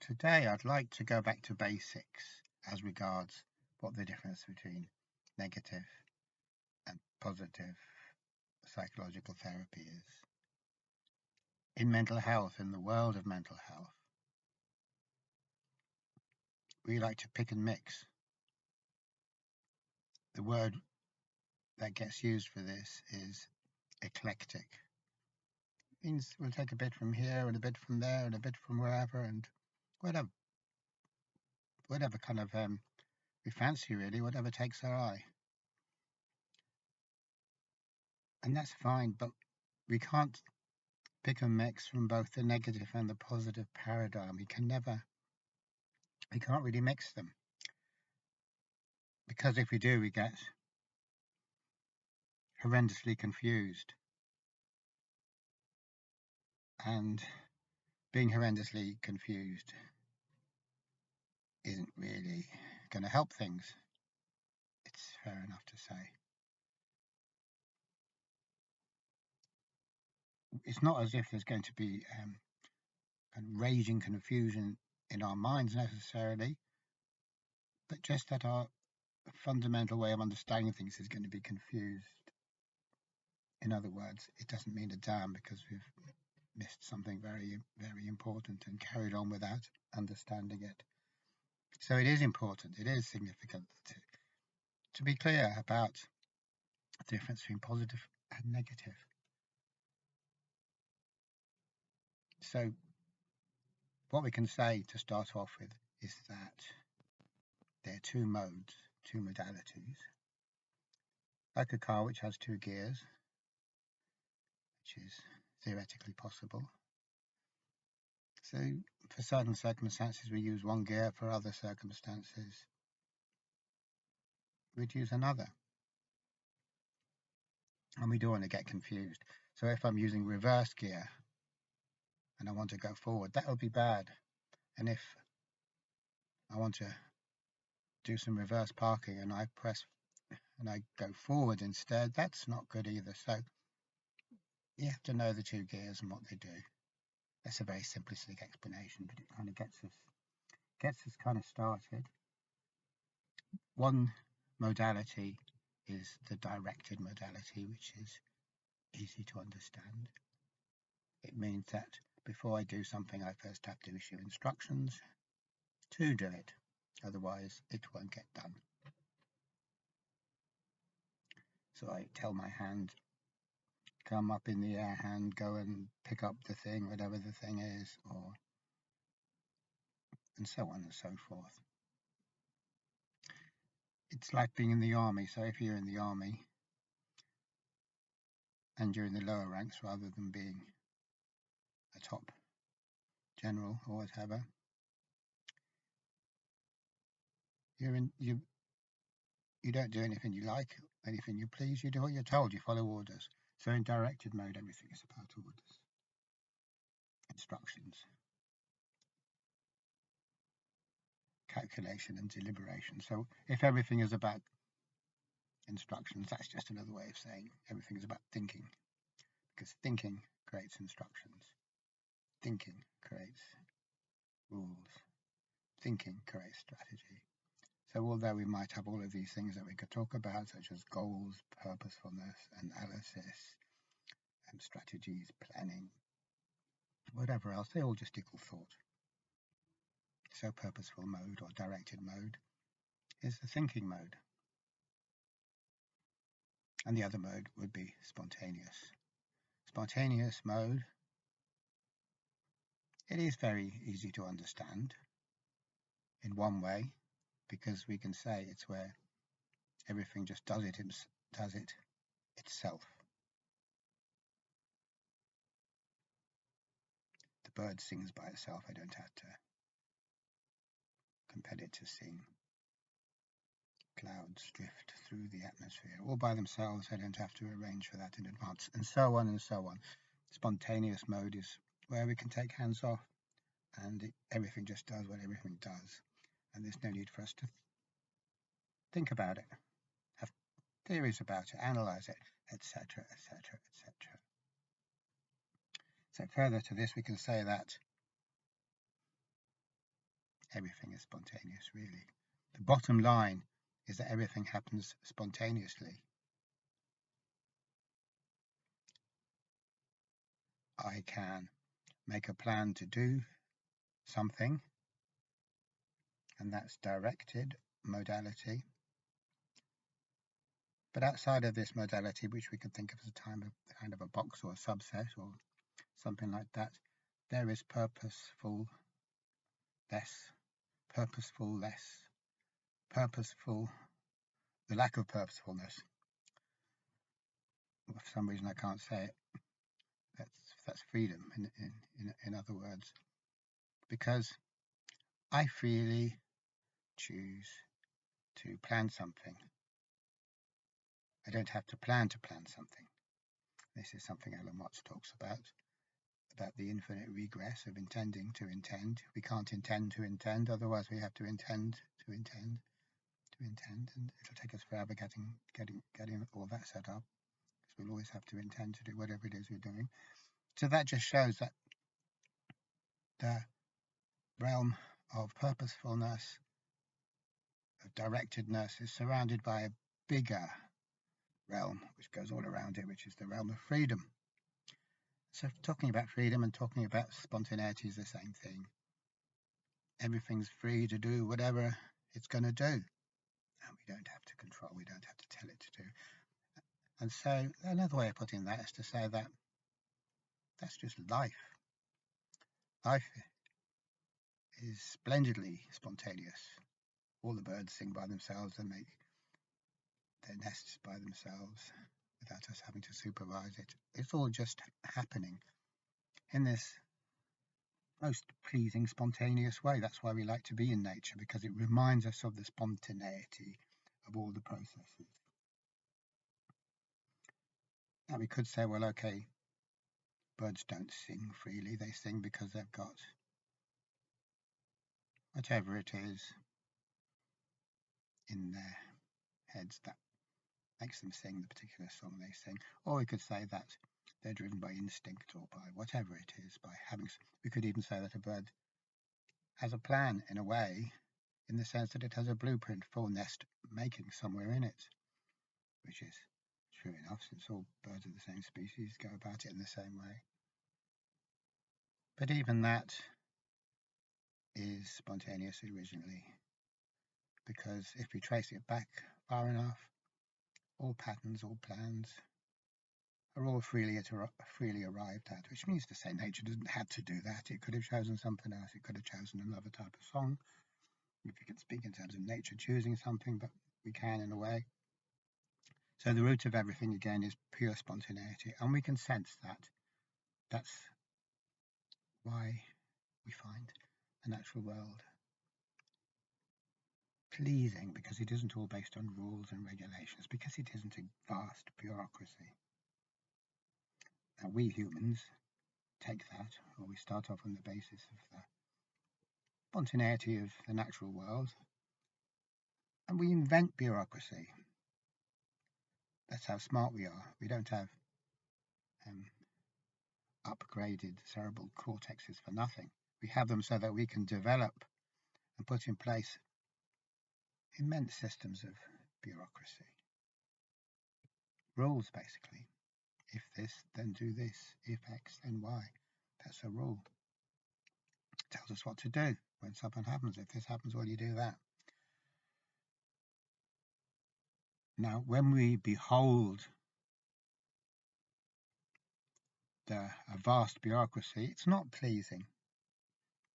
Today I'd like to go back to basics as regards what the difference between negative and positive psychological therapy is. In mental health, in the world of mental health, we like to pick and mix. The word that gets used for this is eclectic. It means we'll take a bit from here and a bit from there and a bit from wherever and whatever kind of we fancy, really, whatever takes our eye. And that's fine, but we can't pick and mix from both the negative and the positive paradigm. We can't really mix them, because if we do, we get horrendously confused, and being horrendously confused isn't really going to help things. It's fair enough to say. It's not as if there's going to be a raging confusion in our minds necessarily, but just that our fundamental way of understanding things is going to be confused. In other words, it doesn't mean a damn, because we've missed something very, very important and carried on without understanding it. So it is important, it is significant to be clear about the difference between positive and negative. So what we can say to start off with is that there are two modes, two modalities, like a car which has two gears, which is theoretically possible. So for certain circumstances we use one gear, for other circumstances we'd use another. And we don't want to get confused. So if I'm using reverse gear and I want to go forward, that would be bad. And if I want to do some reverse parking and I press and I go forward instead, that's not good either. So you have to know the two gears and what they do. That's a very simplistic explanation, but it kind of gets us kind of started. One modality is the directed modality, which is easy to understand. It means that before I do something, I first have to issue instructions to do it. Otherwise, it won't get done. So I tell my hand, come up in the air, hand, go and pick up the thing, whatever the thing is, and so on and so forth. It's like being in the army. So if you're in the army and you're in the lower ranks, rather than being a top general or whatever, you don't do anything you like, anything you please. You do what you're told. You follow orders. So in directed mode, everything is about orders, instructions, calculation and deliberation. So if everything is about instructions, that's just another way of saying everything is about thinking, because thinking creates instructions, thinking creates rules, thinking creates strategy. So although we might have all of these things that we could talk about, such as goals, purposefulness, analysis, strategies, planning, whatever else, they all just equal thought. So purposeful mode or directed mode is the thinking mode. And the other mode would be spontaneous. Spontaneous mode, it is very easy to understand in one way, because we can say it's where everything just does it itself. The bird sings by itself. I don't have to compel it to sing. Clouds drift through the atmosphere all by themselves. I don't have to arrange for that in advance, and so on and so on. Spontaneous mode is where we can take hands off and everything just does what everything does, and there's no need for us to think about it, have theories about it, analyze it, etc., etc., etc. So further to this, we can say that everything is spontaneous, really. The bottom line is that everything happens spontaneously. I can make a plan to do something, and that's directed modality. But outside of this modality, which we could think of as a kind of a box or a subset or something like that, there is purposeful, the lack of purposefulness. For some reason I can't say it. That's freedom, in other words, because I freely choose to plan something. I don't have to plan something. This is something Alan Watts talks about the infinite regress of intending to intend. We can't intend to intend, otherwise we have to intend to intend, and it'll take us forever getting all that set up, because we'll always have to intend to do whatever it is we're doing. So that just shows that the realm of purposefulness, of directedness, is surrounded by a bigger realm which goes all around it, which is the realm of freedom. So talking about freedom and talking about spontaneity is the same thing. Everything's free to do whatever it's going to do, and we don't have to control, we don't have to tell it to do. And so another way of putting that is to say that that's just life. Life is splendidly spontaneous. All the birds sing by themselves and make their nests by themselves without us having to supervise it. It's all just happening in this most pleasing, spontaneous way. That's why we like to be in nature, because it reminds us of the spontaneity of all the processes. Now we could say, well, okay, birds don't sing freely, they sing because they've got whatever it is in their heads that makes them sing the particular song they sing. Or we could say that they're driven by instinct, or by whatever it is, by having. We could even say that a bird has a plan, in a way, in the sense that it has a blueprint for nest making somewhere in it, which is true enough, since all birds of the same species go about it in the same way. But even that is spontaneous originally, because if we trace it back far enough, all patterns, all plans are all freely arrived at, which means to say nature doesn't have to do that. It could have chosen something else. It could have chosen another type of song, if you can speak in terms of nature choosing something, but we can in a way. So the root of everything, again, is pure spontaneity, and we can sense that. That's why we find the natural world pleasing, because it isn't all based on rules and regulations, because it isn't a vast bureaucracy. Now we humans take that, or we start off on the basis of the spontaneity of the natural world, and we invent bureaucracy. That's how smart we are. We don't have upgraded cerebral cortexes for nothing. We have them so that we can develop and put in place immense systems of bureaucracy. Rules, basically. If this, then do this. If X, then Y. That's a rule. It tells us what to do when something happens. If this happens, well, you do that. Now, when we behold a vast bureaucracy, it's not pleasing.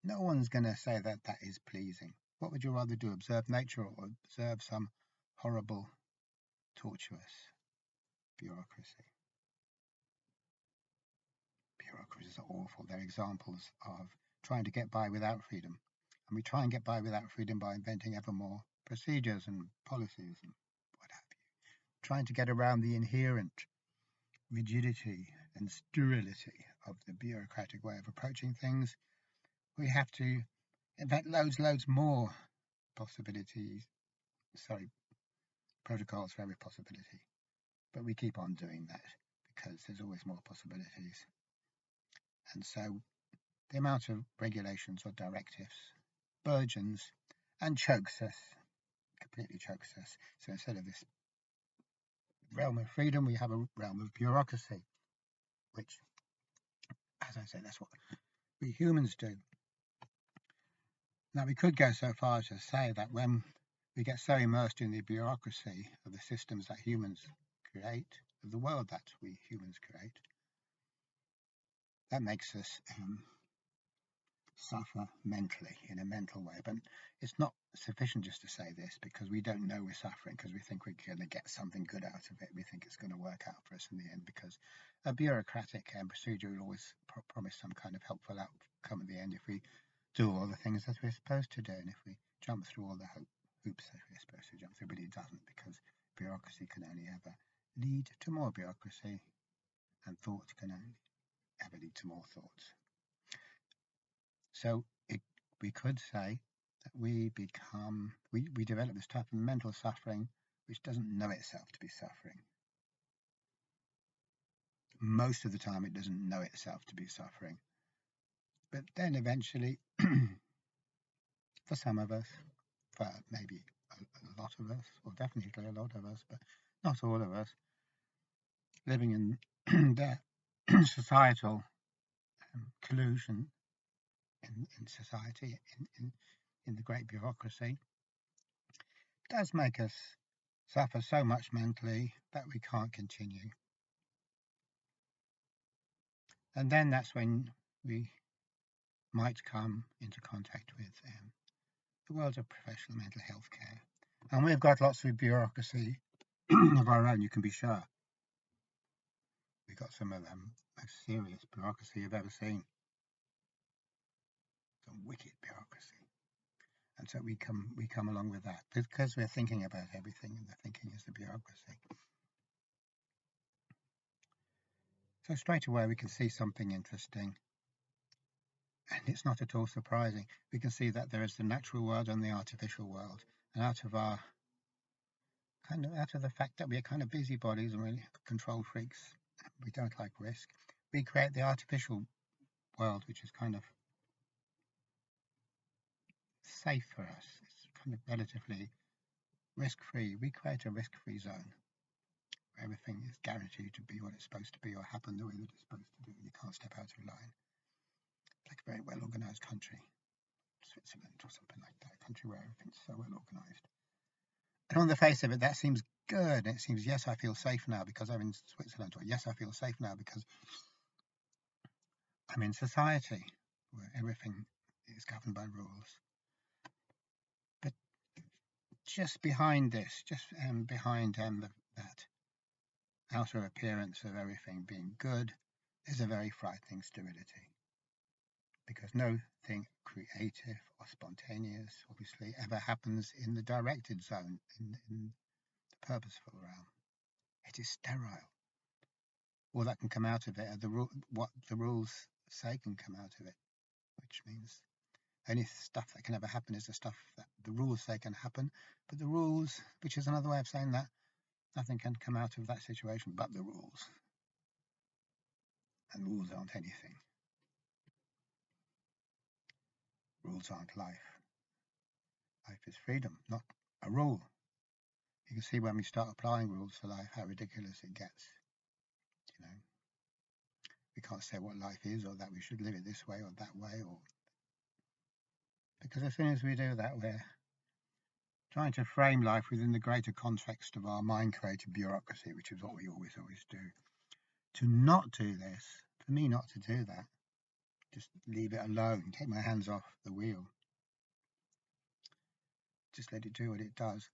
No one's going to say that that is pleasing. What would you rather do, observe nature or observe some horrible, tortuous bureaucracy? Bureaucracies are awful. They're examples of trying to get by without freedom. And we try and get by without freedom by inventing ever more procedures and policies and what have you. Trying to get around the inherent rigidity and sterility of the bureaucratic way of approaching things, we have to invent loads more protocols for every possibility. But we keep on doing that because there's always more possibilities. And so the amount of regulations or directives burgeons and chokes us, completely chokes us. So instead of this realm of freedom, we have a realm of bureaucracy, which, as I say, that's what we humans do. Now, we could go so far as to say that when we get so immersed in the bureaucracy of the systems that humans create, of the world that we humans create, that makes us suffer mentally, in a mental way. But it's not sufficient just to say this, because we don't know we're suffering, because we think we're going to get something good out of it. We think it's going to work out for us in the end, because a bureaucratic procedure will always promise some kind of helpful outcome at the end if we do all the things that we're supposed to do, and if we jump through all the hoops that we're supposed to jump through. But it doesn't, because bureaucracy can only ever lead to more bureaucracy, and thought can only ever lead to more thoughts. So we could say that we develop this type of mental suffering which doesn't know itself to be suffering. Most of the time it doesn't know itself to be suffering. But then eventually, for some of us, for maybe a lot of us, or definitely a lot of us, but not all of us, living in their societal collusion in society, in the great bureaucracy, does make us suffer so much mentally that we can't continue. And then that's when we might come into contact with the world of professional mental health care. And we've got lots of bureaucracy of our own, you can be sure. We've got some of the most serious bureaucracy you've ever seen. Some wicked bureaucracy. And so we come along with that, because we're thinking about everything, and the thinking is the bureaucracy. So straight away we can see something interesting. And it's not at all surprising. We can see that there is the natural world and the artificial world. And out of the fact that we are kind of busybodies and really control freaks, we don't like risk, we create the artificial world, which is kind of safe for us. It's kind of relatively risk-free. We create a risk-free zone where everything is guaranteed to be what it's supposed to be, or happen the way that it's supposed to do. You can't step out of line. Like a very well-organized country, Switzerland or something like that, a country where everything's so well-organized. And on the face of it, that seems good. It seems, yes, I feel safe now because I'm in Switzerland, or yes, I feel safe now because I'm in society where everything is governed by rules. But just behind this, behind that outer appearance of everything being good, is a very frightening sterility. Because nothing creative or spontaneous, obviously, ever happens in the directed zone, in the purposeful realm. It is sterile. All that can come out of it are what the rules say can come out of it, which means only stuff that can ever happen is the stuff that the rules say can happen. But the rules, which is another way of saying that nothing can come out of that situation but the rules. And rules aren't anything. Rules aren't life. Life is freedom, not a rule. You can see when we start applying rules to life how ridiculous it gets. You know, we can't say what life is, or that we should live it this way or that way, or because as soon as we do that, we're trying to frame life within the greater context of our mind-created bureaucracy, which is what we always do. To not do this, for me not to do that, just leave it alone, take my hands off the wheel, just let it do what it does,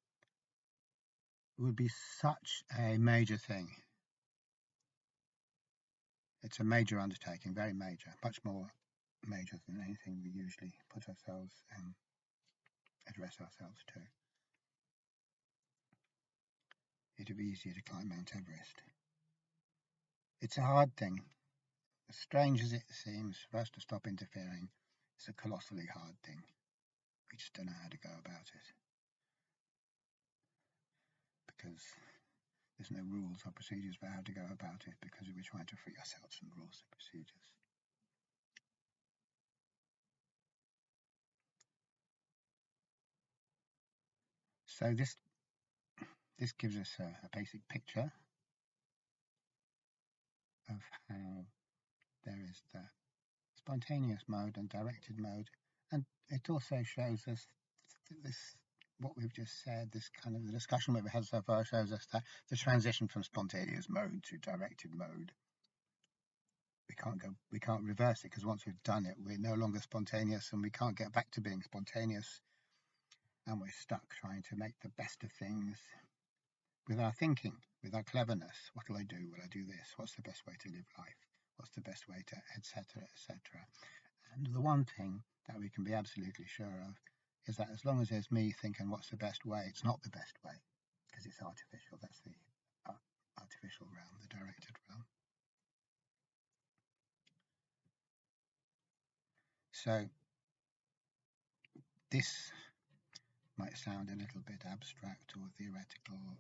it would be such a major thing. It's a major undertaking, very major, much more major than anything we usually put ourselves and address ourselves to. It'd be easier to climb Mount Everest. It's a hard thing. As strange as it seems for us to stop interfering, it's a colossally hard thing. We just don't know how to go about it. Because there's no rules or procedures for how to go about it, because we're trying to free ourselves from rules and procedures. So this gives us a basic picture of how there is the spontaneous mode and directed mode, and it also shows us this, what we've just said, this kind of the discussion we've had so far shows us that the transition from spontaneous mode to directed mode, we can't reverse it, because once we've done it, we're no longer spontaneous, and we can't get back to being spontaneous, and we're stuck trying to make the best of things with our thinking, with our cleverness. What do I do? Will I do this? What's the best way to live life? What's the best way to, etc., etc. And the one thing that we can be absolutely sure of is that as long as there's me thinking what's the best way, it's not the best way, because it's artificial. That's the artificial realm, the directed realm. So this might sound a little bit abstract or theoretical, or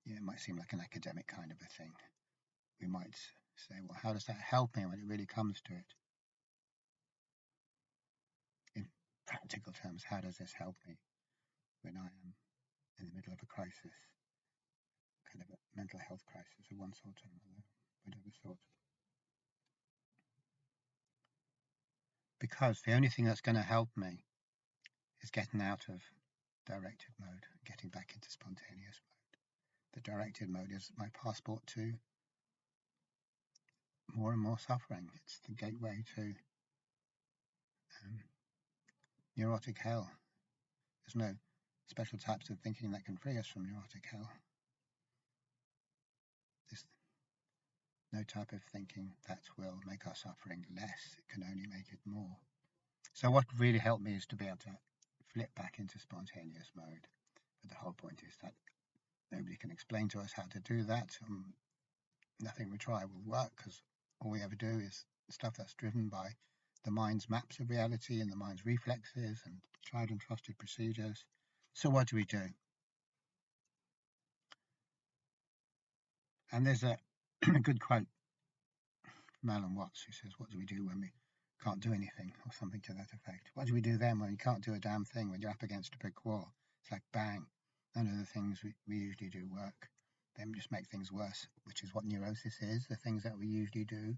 it might seem like an academic kind of a thing. We might say, well, how does that help me when it really comes to it? In practical terms, how does this help me when I am in the middle of a crisis, kind of a mental health crisis of one sort or another, whatever sort? Because the only thing that's going to help me is getting out of directed mode, getting back into spontaneous mode. The directed mode is my passport to more and more suffering. It's the gateway to neurotic hell. There's no special types of thinking that can free us from neurotic hell. There's no type of thinking that will make our suffering less. It can only make it more. So what really helped me is to be able to flip back into spontaneous mode. But the whole point is that nobody can explain to us how to do that. Nothing we try will work, because all we ever do is stuff that's driven by the mind's maps of reality and the mind's reflexes and tried and trusted procedures. So what do we do? And there's a good quote from Alan Watts, who says, what do we do when we can't do anything, or something to that effect? What do we do then when you can't do a damn thing, when you're up against a brick wall? It's like, bang, none of the things we usually do work. They just make things worse, which is what neurosis is. The things that we usually do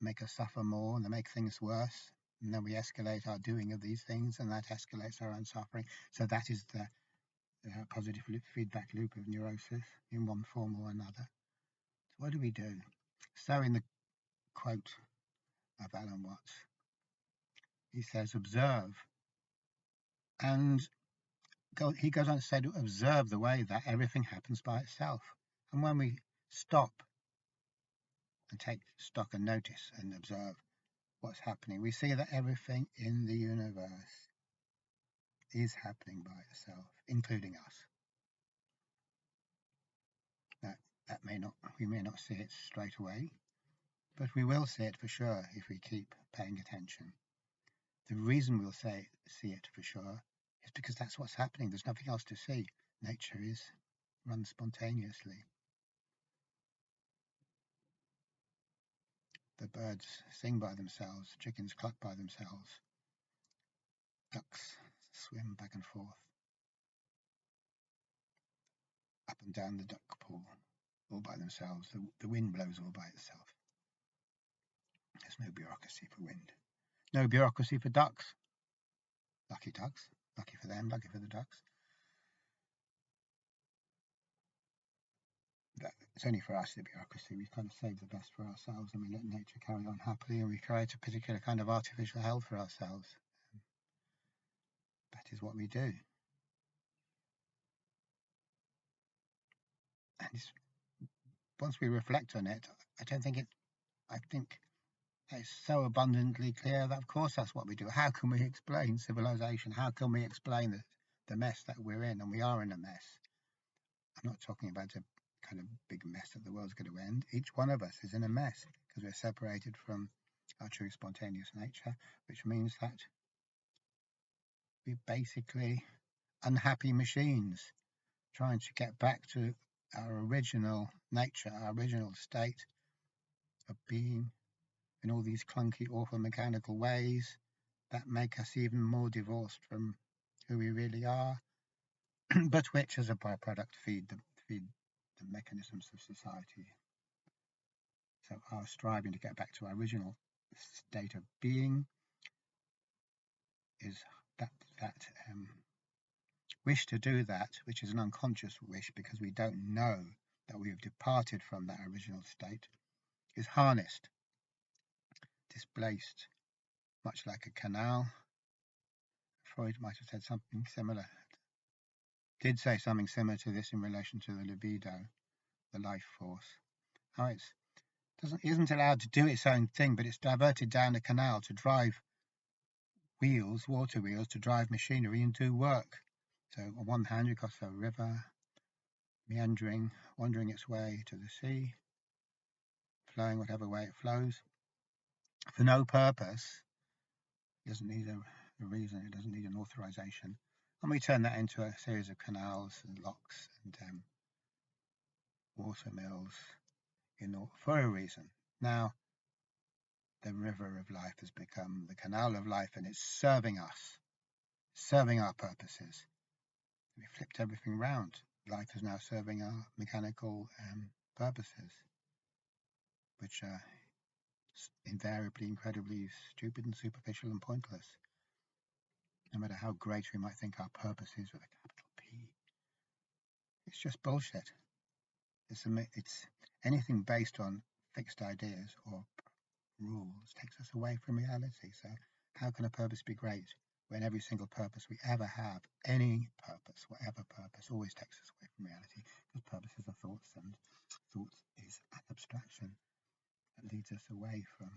make us suffer more, and they make things worse. And then we escalate our doing of these things, and that escalates our own suffering. So that is the positive feedback loop of neurosis in one form or another. So what do we do? So in the quote of Alan Watts, he says, observe. And he goes on to say to observe the way that everything happens by itself. And when we stop and take stock and notice and observe what's happening, we see that everything in the universe is happening by itself, including us. That we may not see it straight away, but we will see it for sure if we keep paying attention. The reason we'll see it for sure is because that's what's happening. There's nothing else to see. Nature runs spontaneously. The birds sing by themselves, chickens cluck by themselves, ducks swim back and forth, up and down the duck pool, all by themselves. The wind blows all by itself. There's no bureaucracy for wind. No bureaucracy for ducks. Lucky ducks. Lucky for them, lucky for the ducks. It's only for us, the bureaucracy. We kind of save the best for ourselves, and we let nature carry on happily, and we create a particular kind of artificial hell for ourselves. That is what we do. And once we reflect on it, I think it's so abundantly clear that of course that's what we do. How can we explain civilization? How can we explain the mess that we're in? And we are in a mess. I'm not talking about a kind of big mess that the world's going to end. Each one of us is in a mess because we're separated from our true spontaneous nature, which means that we're basically unhappy machines trying to get back to our original nature, our original state of being in all these clunky, awful mechanical ways that make us even more divorced from who we really are, but which, as a byproduct, feed the mechanisms of society. So our striving to get back to our original state of being is that wish to do that, which is an unconscious wish because we don't know that we have departed from that original state, is harnessed, displaced, much like a canal. Freud might have said something similar, did say something similar to this in relation to the libido, the life force. How it isn't allowed to do its own thing, but it's diverted down a canal to drive wheels, water wheels, to drive machinery and do work. So on one hand, you've got a river meandering, wandering its way to the sea, flowing whatever way it flows, for no purpose. It doesn't need a reason, it doesn't need an authorization. And we turn that into a series of canals and locks and water mills for a reason. Now, the river of life has become the canal of life, and it's serving us, serving our purposes. We flipped everything round. Life is now serving our mechanical purposes, which are invariably incredibly stupid and superficial and pointless. No matter how great we might think our purpose is with a capital P, it's just bullshit. It's anything based on fixed ideas or rules takes us away from reality. So how can a purpose be great when every single purpose we ever have, any purpose, whatever purpose, always takes us away from reality? Because purposes are thoughts, and thoughts is an abstraction that leads us away from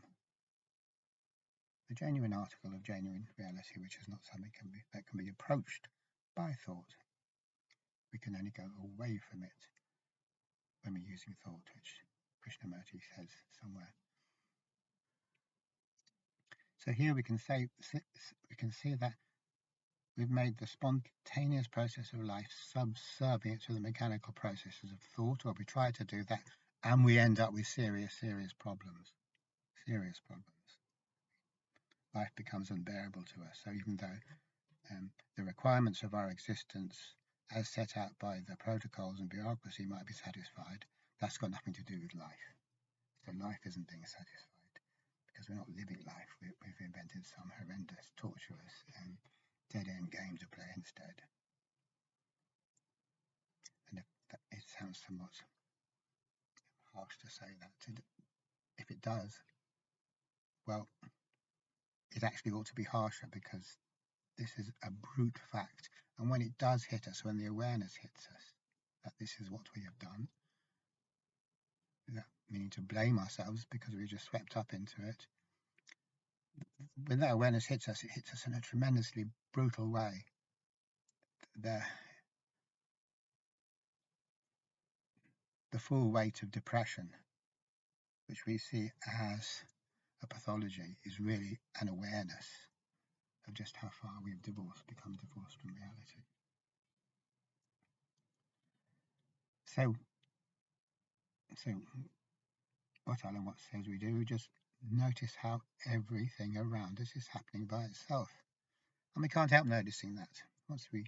the genuine article of genuine reality, which is not something that can be approached by thought. We can only go away from it when we're using thought, which Krishnamurti says somewhere. So here we can see that we've made the spontaneous process of life subservient to the mechanical processes of thought, or we try to do that, and we end up with serious problems. Serious problems. Life becomes unbearable to us. So even though the requirements of our existence, as set out by the protocols and bureaucracy, might be satisfied, that's got nothing to do with life. So life isn't being satisfied because we're not living life. We've invented some horrendous, torturous, dead-end game to play instead. And it sounds somewhat harsh to say that. If it does, well, it actually ought to be harsher, because this is a brute fact. And when it does hit us, when the awareness hits us that this is what we have done, without meaning to blame ourselves because we just swept up into it, when that awareness hits us, it hits us in a tremendously brutal way. The full weight of depression, which we see as a pathology, is really an awareness of just how far we've become divorced from reality. So what Alan Watts says we do, we just notice how everything around us is happening by itself. And we can't help noticing that once we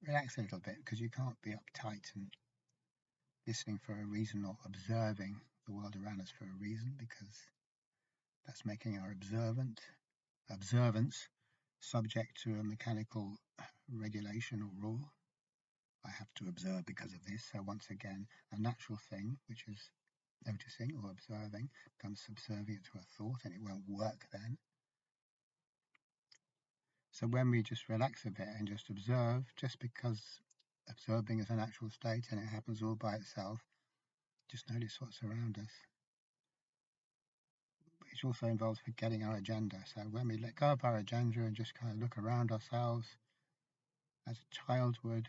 relax a little bit, because you can't be uptight and listening for a reason or observing the world around us for a reason, because that's making our observance subject to a mechanical regulation or rule. I have to observe because of this. So once again, a natural thing, which is noticing or observing, becomes subservient to a thought, and it won't work then. So when we just relax a bit and just observe, just because observing is a natural state and it happens all by itself, just notice what's around us. Which also involves forgetting our agenda. So when we let go of our agenda and just kind of look around ourselves as a child would,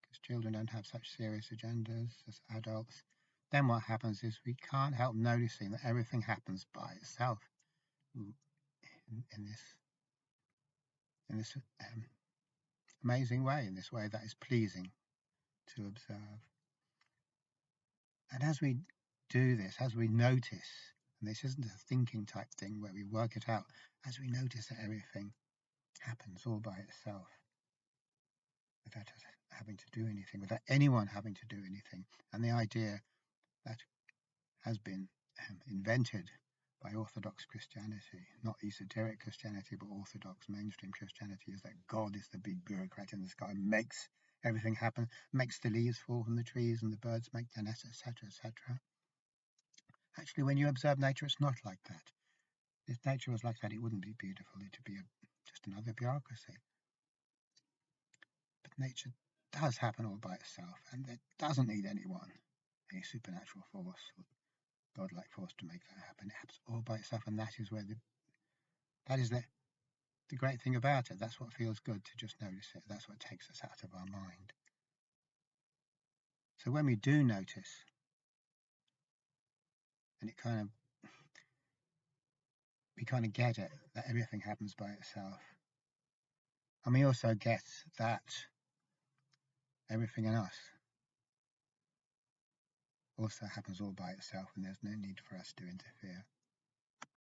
because children don't have such serious agendas as adults, then what happens is we can't help noticing that everything happens by itself in this amazing way, in this way that is pleasing to observe. And as we do this, as we notice, and this isn't a thinking type thing where we work it out, as we notice that everything happens all by itself, without us having to do anything, without anyone having to do anything. And the idea that has been invented by Orthodox Christianity, not esoteric Christianity, but Orthodox mainstream Christianity, is that God is the big bureaucrat in the sky, makes everything happen, makes the leaves fall from the trees and the birds make their nests, etc., etc. Actually, when you observe nature, it's not like that. If nature was like that, it wouldn't be beautiful. It would be just another bureaucracy. But nature does happen all by itself, and it doesn't need anyone, any supernatural force or godlike force to make that happen. It happens all by itself, and that is the great thing about it. That's what feels good, to just notice it. That's what takes us out of our mind. So when we do notice, and we kind of get it, that everything happens by itself, and we also get that everything in us also happens all by itself, and there's no need for us to interfere.